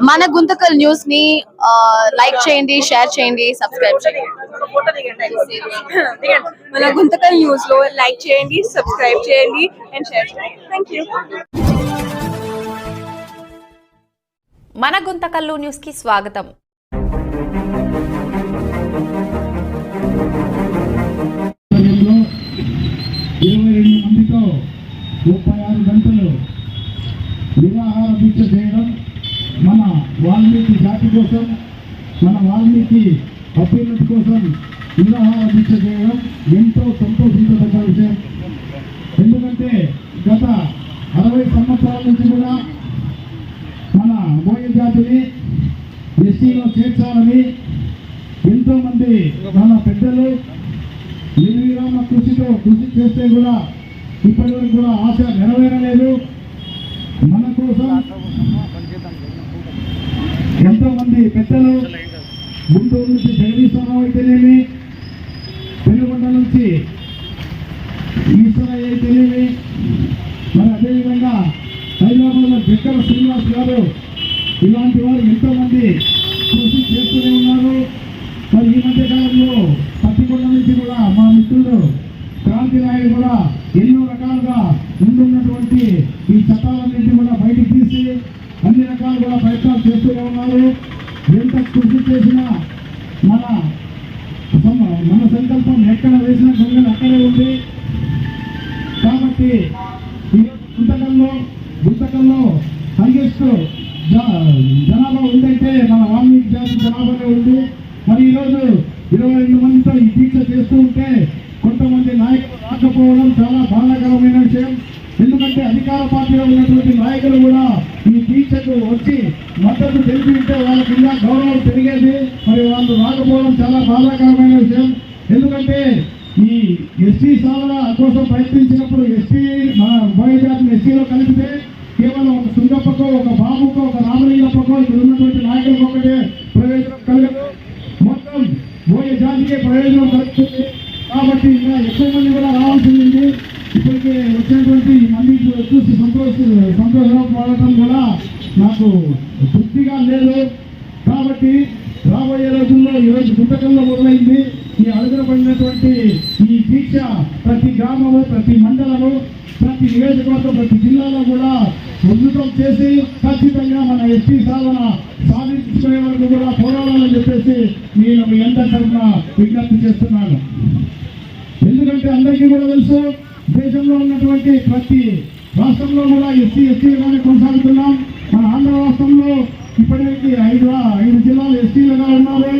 మన గుంతకల్ న్యూస్ ని లైక్ చేయండి, షేర్ చేయండి, సబ్స్క్రైబ్ చేయండి. మన గుంతకల్ న్యూస్ లో లైక్ చేయండి, సబ్స్క్రైబ్ చేయండి అండ్ షేర్ చేయండి. థాంక్యూ. మన గుంతకల్లు న్యూస్ కి స్వాగతం. మందితో 36 గంటలు నిరాహార దీక్ష చేయడం, మన వాల్మీకి జాతి కోసం, మన వాల్మీకి అభ్యున్నతి కోసం నిరాహార దీక్ష చేయడం ఎంతో సంతోషించదగ్గ విషయం. ఎందుకంటే గత 60 సంవత్సరాల నుంచి కూడా మన బోయ జాతిని ఎస్టీలో చేర్చాలని ఎంతోమంది మన పెద్దలు నిర్విరామ కృషి చేస్తే కూడా ఇప్పటివరకు కూడా ఆశ నెరవేరలేదు. మన కోసం ఎంతో మంది పెద్దలు గుంటూరు నుంచి జగదీశ్వరరావు అయితేనేమి, పెనుగొండ నుంచి ఈశ్వరయ్య అయితేనేమి, మరి అదేవిధంగా హైదరాబాద్లో జక్కర శ్రీనివాస్ గారు, ఇలాంటి వారు ఎంతో మంది కృషి చేస్తూనే ఉన్నారు. మరి ఈ మధ్య కాలంలో పత్తికొండ నుంచి కూడా మా మిత్రుడు క్రాంతి నాయుడు కూడా ఎన్నో రకాలుగా ముందున్నటువంటి ఈ చట్టాలన్నింటినీ కూడా బయటికి తీసి అన్ని రకాలు కూడా ప్రయత్నాలు చేస్తూనే ఉన్నారు. ఎంత కృషి చేసినా మన సంకల్పం ఎక్కడ వేసిన గొంగలు అక్కడే ఉంది. కాబట్టి గుంతకల్లో హైయెస్ట్ జనాభా ఉందంటే మన వాల్మీకి జాతి జనాభానే ఉంది. మరి ఈరోజు 22 మందితో ఈ దీక్ష చేస్తూ ఉంటే కొంతమంది నాయకులు రాకపోవడం చాలా బాధాకరమైన విషయం. ఎందుకంటే అధికార పార్టీలో ఉన్నటువంటి నాయకులు కూడా ఈ దీక్షకు వచ్చి మద్దతు తెలిపి ఉంటే వాళ్ళకి ఇంకా గౌరవం పెరిగేది. మరి వాళ్ళు రాకపోవడం చాలా బాధాకరమైన విషయం. ఎందుకంటే ఈ ఎస్టీ సాధన కోసం ప్రయత్నించినప్పుడు ఎస్టీ మన బోయ జాతిని ఎస్టీలో కలిపితే కేవలం ఒక సుంగప్పకో, ఒక బాబుకో, ఒక రామలింగప్పకో ఇక్కడ ఉన్నటువంటి నాయకులకు ఒకటే ప్రయోజనం కలగదు, మొత్తం బోయ జాతికే ప్రయోజనం కలుగుతుంది. కాబట్టి ఇంకా ఎక్కువ మంది కూడా రావాల్సింది. ఇప్పటికే వచ్చినటువంటి మంది చూసి సంతోషపడటం కూడా నాకు తృప్తిగా లేదు. కాబట్టి రాబోయే రోజుల్లో ఈరోజు గుంతకల్లో మొదలైంది ఈ అడుగుపడినటువంటి ఈ దీక్ష ప్రతి గ్రామము, ప్రతి మండలము, ప్రతి నియోజకవర్గం, ప్రతి జిల్లాలో కూడా ఉధృతం చేసి ఖచ్చితంగా మన ఎస్టీ సాధన సాధించుకునే వరకు కూడా పోరాడాలని చెప్పేసి నేను మీ అందరి తరఫున విజ్ఞప్తి చేస్తున్నాను. ఎందుకంటే అందరికీ కూడా తెలుసు, దేశంలో ఉన్నటువంటి ప్రతి రాష్ట్రంలో కూడా ఎస్టీలుగానే కొనసాగుతున్నాం. మన ఆంధ్ర రాష్ట్రంలో ఇప్పటికీ 5 జిల్లాలు ఎస్టీలుగా ఉన్నారు.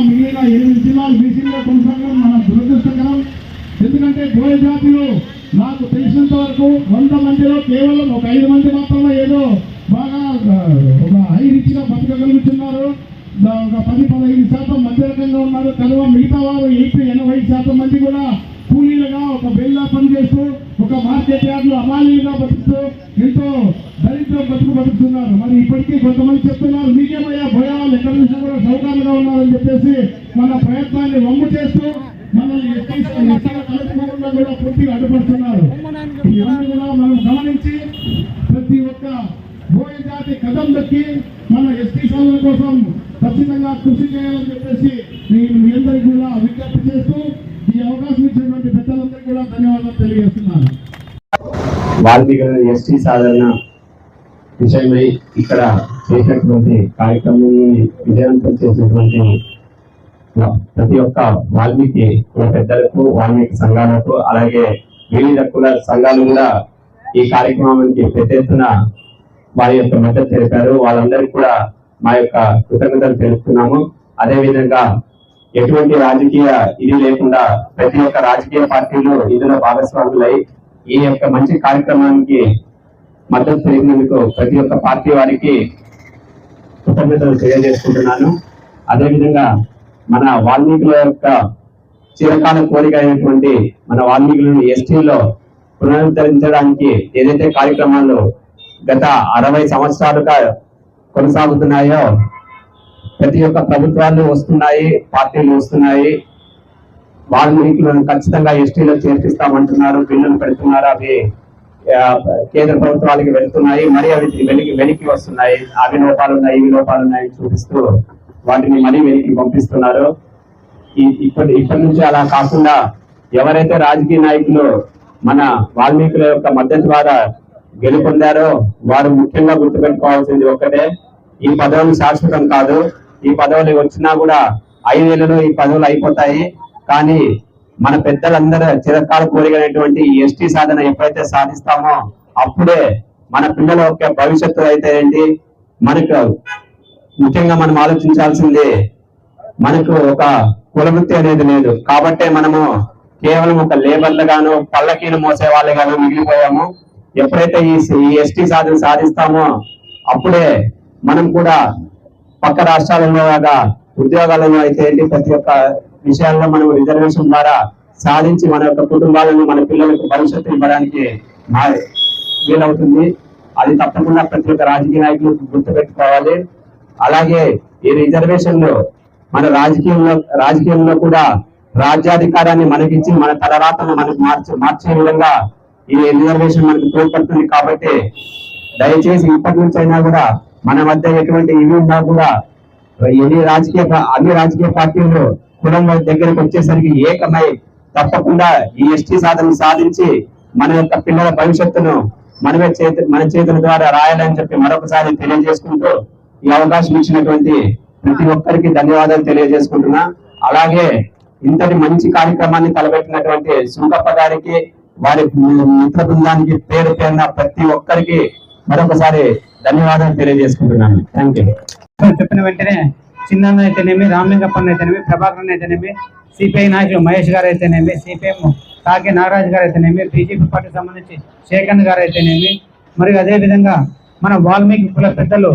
మిగిలిన 8 జిల్లాలు బీసీలుగా కొనసాగడం మన దురదృష్టకరం. ఎందుకంటే బోయ జాతిలో నాకు తెలిసినంత వరకు 100 మందిలో కేవలం ఒక 5 మంది మాత్రమే ఏదో బాగా ఒక హైరిచ్గా బతకగలుగుతున్నారు. ఒక 10-15% మధ్య రకంగా ఉన్నారు. కనుక మిగతా వారు 80% మంది కూడా కూలీలుగా ఒక బెల్లా పనిచేస్తూ, ఒక మార్కెట్ యార్డ్లో అమాలీలుగా బతుకుతూ ఎంతో దరిద్ర బతుకుతున్నారు. మరి ఇప్పటికీ కొంతమంది చెప్తున్నారు, మీకేమయ్యా భయాలు ఎక్కడ నుంచి కూడా సౌకర్యంగా ఉన్నారని చెప్పేసి మన ప్రయత్నాన్ని వమ్ము చేస్తూ మనల్ని కలుపుకోకుండా కూడా పూర్తిగా అడ్డుపడుతున్నారు. ఇవన్నీ కూడా మనం గమనించి ప్రతి ఒక్క బోయ జాతి కథం దక్కి మన ఎస్టీ సాధన కోసం ఖచ్చితంగా కృషి చేయాలని చెప్పేసి నేను మీ అందరికీ కూడా విజ్ఞప్తి చేస్తూ ఈ అవకాశం ఇచ్చినటువంటి పెద్దలందరికీ కూడా ధన్యవాదాలు తెలియజేస్తున్నాను. వాల్మీకి ఎస్టీ సాధన విషయమై ఇక్కడ చేసినటువంటి కార్యక్రమాన్ని విజయవంతం చేసినటువంటి ప్రతి ఒక్క వాల్మీకి పెద్దలకు, వాల్మీకి సంఘాలకు, అలాగే వివిధ కుల సంఘాలు కూడా ఈ కార్యక్రమానికి పెద్ద ఎత్తున వారి యొక్క మద్దతు తెలిపారు. వాళ్ళందరికీ కూడా మా యొక్క కృతజ్ఞతలు తెలుపుతున్నాము. అదేవిధంగా ఎటువంటి రాజకీయ ఇది లేకుండా ప్రతి ఒక్క రాజకీయ పార్టీలు ఇందులో భాగస్వాములై ఈ యొక్క మంచి కార్యక్రమానికి మద్దతు తెలిపినందుకు ప్రతి ఒక్క పార్టీ వారికి కృతజ్ఞతలు తెలియజేసుకుంటున్నాను. అదేవిధంగా మన వాల్మీకుల యొక్క చిరకాల కోరిక అయినటువంటి మన వాల్మీకులను ఎస్టీలో పునరుద్ధరించడానికి ఏదైతే కార్యక్రమాలు గత 60 సంవత్సరాలుగా కొనసాగుతున్నాయో, ప్రతి ఒక్క ప్రభుత్వాలు వస్తున్నాయి, పార్టీలు వస్తున్నాయి, వాల్మీకులను ఖచ్చితంగా ఎస్టీలో చేర్పిస్తామంటున్నారు, బిల్లులు పెడుతున్నారు. అవి కేంద్ర ప్రభుత్వాలకి వెళ్తున్నాయి, మరి అవి వెనక్కి వస్తున్నాయి. అవి లోపాలు ఉన్నాయి, ఇవి లోపాలు ఉన్నాయి చూపిస్తూ వాటిని మరీ వెనక్కి పంపిస్తున్నారు. ఇప్పటి నుంచి అలా కాకుండా ఎవరైతే రాజకీయ నాయకులు మన వాల్మీకుల యొక్క మద్దతు ద్వారా గెలుపొందారో వారు ముఖ్యంగా గుర్తుపెట్టుకోవాల్సింది ఒక్కటే, ఈ పదవులు శాశ్వతం కాదు. ఈ పదవులు వచ్చినా కూడా 5 ఏళ్లలో ఈ పదవులు అయిపోతాయి. కానీ మన పెద్దలందరూ చిరకాల కోరికైనటువంటి ఎస్టీ సాధన ఎప్పుడైతే సాధిస్తామో అప్పుడే మన పిల్లల యొక్క భవిష్యత్తు అయితే ఏంటి, మనకు ముఖ్యంగా మనం ఆలోచించాల్సింది మనకు ఒక కులవృత్తి అనేది లేదు. కాబట్టే మనము కేవలం ఒక లేబర్లుగాను పల్లకీలు మోసే వాళ్ళగాను మిగిలిపోయాము. ఎప్పుడైతే ఈ ఎస్టీ సాధన సాధిస్తామో అప్పుడే మనం కూడా పక్క రాష్ట్రాలలో లాగా ఉద్యోగాలను అయితే ఏంటి ప్రతి ఒక్క విషయాల్లో మనం రిజర్వేషన్ ద్వారా సాధించి మన యొక్క కుటుంబాలను మన పిల్లలకు భవిష్యత్తు ఇవ్వడానికి వీలవుతుంది. అది తప్పకుండా ప్రతి ఒక్క రాజకీయ నాయకులు గుర్తుపెట్టుకోవాలి. అలాగే ఈ రిజర్వేషన్లు మన రాజకీయంలో కూడా రాజ్యాధికారాన్ని మనకిచ్చి మన తలరాతను మనకు మార్చే విధంగా ఈ రిజర్వేషన్ మనకు తోడ్పడుతుంది. కాబట్టి దయచేసి ఇప్పటి నుంచి అయినా కూడా మన మధ్య ఎటువంటి ఇవి ఉన్నా కూడా అన్ని రాజకీయ పార్టీలు కులం దగ్గరకు వచ్చేసరికి ఏకమై తప్పకుండా ఈ ఎస్టీ సాధన సాధించి మన యొక్క పిల్లల భవిష్యత్తును మన చేతుల ద్వారా రాయాలని చెప్పి మరొకసారి తెలియజేసుకుంటూ ఈ అవకాశం ఇచ్చినటువంటి ప్రతి ఒక్కరికి ధన్యవాదాలు తెలియజేసుకుంటున్నా. అలాగే ఇంతటి మంచి కార్యక్రమాన్ని తలపెట్టినటువంటి సుంకప్ప గారికి, వారి మిత్ర బృందానికి పేరు పేరున ప్రతి ఒక్కరికి మరొకసారి ధన్యవాదాలు తెలియజేసుకుంటున్నాను. Thank you. చెప్పిన వెంటనే చిన్న అయితేనేమి, రామలింగప్పన్న అయితేనేమి, ప్రభాకరన్ అయితేనేమి, సిపిఐ నాయకులు మహేష్ గారు అయితేనేమి, సిపిఎం కాకే నాగరాజు గారు అయితేనేమి, బీజేపీ పార్టీకి సంబంధించి శేఖర్ గారు అయితేనేమి, మరియు అదేవిధంగా మన వాల్మీకి కుల పెద్దలు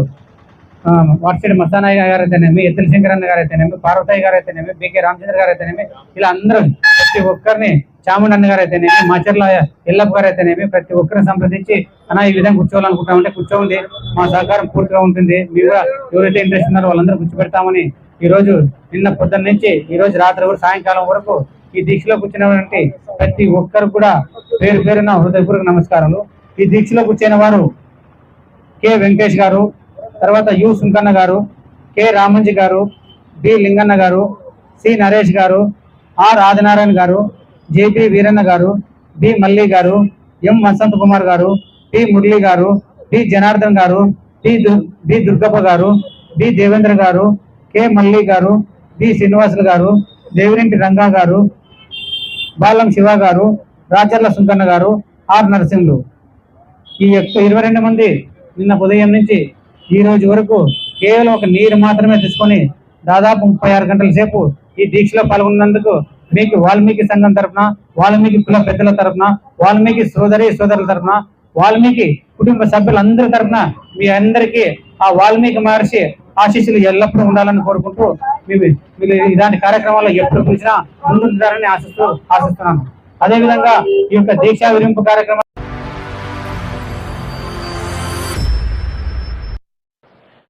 వాట్సైడ్ మస్తానాయ్య గారు అయితేనేమి, ఎత్తుల శంకరన్న గారు అయితేనేమి, పార్వతయ్య గారు అయితేనేమి, బికే రామచంద్ర గారు అయితేనేమి, ఇలా అందరూ ప్రతి ఒక్కరిని, చాముండన్న గారు అయితేనేమి, మాచర్ల ఎల్లప్ప గారు అయితేనేమి, ప్రతి ఒక్కరిని సంప్రదించి అన్న ఈ విధంగా కూర్చోవాలనుకుంటామంటే కూర్చోండి, మా సహకారం పూర్తిగా ఉంటుంది, మీరు కూడా ఎవరైతే ఇంట్రెస్ట్ ఉన్నారో వాళ్ళందరూ కూర్చోబెడతామని ఈరోజు నిన్న పొద్దున్న నుంచి ఈ రోజు రాత్రి కూడా సాయంకాలం వరకు ఈ దీక్షలో కూర్చున్నటువంటి ప్రతి ఒక్కరు కూడా పేరు పేరున హృదయపూర్వక నమస్కారాలు. ఈ దీక్షలో కూర్చున్న వారు కె వెంకటేష్ గారు, తర్వాత యు సుంకన్న గారు, కె రామంజీ గారు, బి లింగన్న గారు, సి నరేష్ గారు, ఆర్ ఆదినారాయణ గారు, జేపీ వీరన్న గారు, బి మల్లి గారు, ఎం వసంత్ కుమార్ గారు, పి మురళి గారు, బి జనార్దన్ గారు, బి దుర్గప్ప గారు, బి దేవేంద్ర గారు, కె మల్లి గారు, బి శ్రీనివాసులు గారు, దేవిరెంటి రంగా గారు, బాలం శివ గారు, రాచర్ల సుంకన్న గారు, ఆర్ నరసింహులు. ఈ 22 మంది నిన్న ఉదయం నుంచి ఈ రోజు వరకు కేవలం ఒక నీరు మాత్రమే తీసుకొని దాదాపు 36 గంటల సేపు ఈ దీక్షలో పాల్గొన్నందుకు మీకు వాల్మీకి సంఘం తరఫున, వాల్మీకి కుల పెద్దల తరఫున, వాల్మీకి సోదరుల తరఫున, వాల్మీకి కుటుంబ సభ్యులందరి తరఫున మీ అందరికీ ఆ వాల్మీకి మహర్షి ఆశీస్సులు ఎల్లప్పుడూ ఉండాలని కోరుకుంటూ మీరు ఇలాంటి కార్యక్రమాల్లో ఎప్పుడు పిలిచినా ముందుంటారని ఆశిస్తున్నాను. అదేవిధంగా ఈ యొక్క దీక్షా విరింపు కార్యక్రమం